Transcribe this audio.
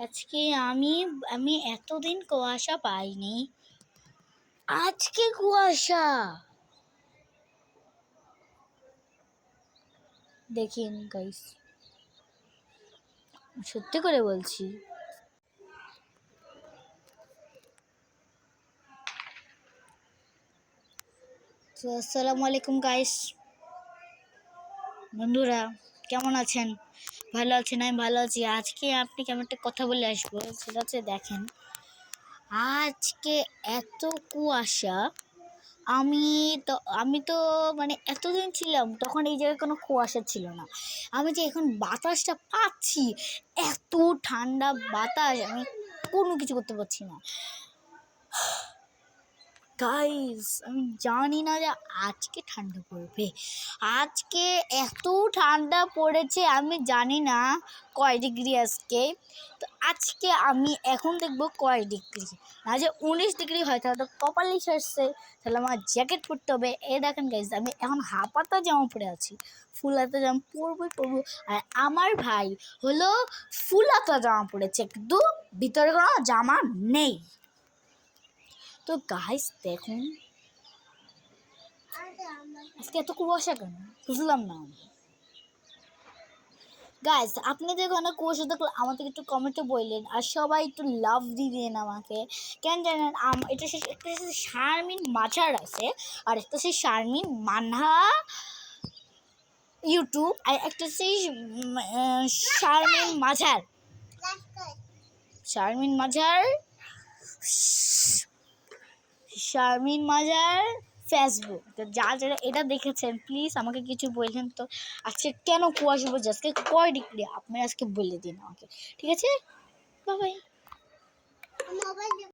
আজকে আমি আমি এতদিন কুয়াশা পাইনি। আজকে কুয়াশা দেখেন গাইস, সত্যি করে বলছি। তো আসসালামু আলাইকুম গাইস, বন্ধুরা কেমন আছেন? ভালো আছেন? আমি ভালো আছি। আজকে আপনি কেমন একটা কথা বলে আসবো, সেটা হচ্ছে দেখেন, আজকে এত কুয়াশা। আমি আমি তো মানে এতদিন ছিলাম তখন এই জায়গায় কোনো কুয়াশা ছিল না। আমি যে এখন বাতাসটা পাচ্ছি, এত ঠান্ডা বাতাস, আমি কোনো কিছু করতে পারছি না গাইস। আমি জানি না যে আজকে ঠান্ডা পড়বে। আজকে এত ঠান্ডা পড়েছে, আমি জানি না কয় ডিগ্রি আজকে। তো আজকে আমি এখন দেখবো কয় ডিগ্রি। না যে 19 ডিগ্রি হয় তাহলে তো কপালই ছেড়ছে, তাহলে আমার জ্যাকেট পরতে হবে। এই দেখেন গাইস, আমি এখন হাফাতা জামা পরে আছি, ফুল হাতা জামা পরবো। আর আমার ভাই হলো ফুল হাতা জামা পরেছে, কিন্তু ভিতরে কোনো জামা নেই। তো গাইস দেখুন, আজকে এত কুয়াশা কেন বুঝলাম না গাইস। আপনাদের ওখানে কুয়াশা দেখলে আমাকে একটু কমেন্টে বললেন, আর সবাই একটু লাভ দিবেন আমাকে। কেন জানেন, এটা শারমিন মাঝার আছে, আর একটা সেই শারমিন মানহা ইউটিউব, আর একটা সেই শারমিন মাঝার শারমিন মাঝার শারমিন মাজার ফেসবুক। তো যারা এটা দেখেছেন প্লিজ আমাকে কিছু বললেন তো, আজকে কেন কুয়াশা পড়ছে, আজকে কয় ডিগ্রি আপনারা আজকে বলে দিন আমাকে, ঠিক আছে? Bye bye.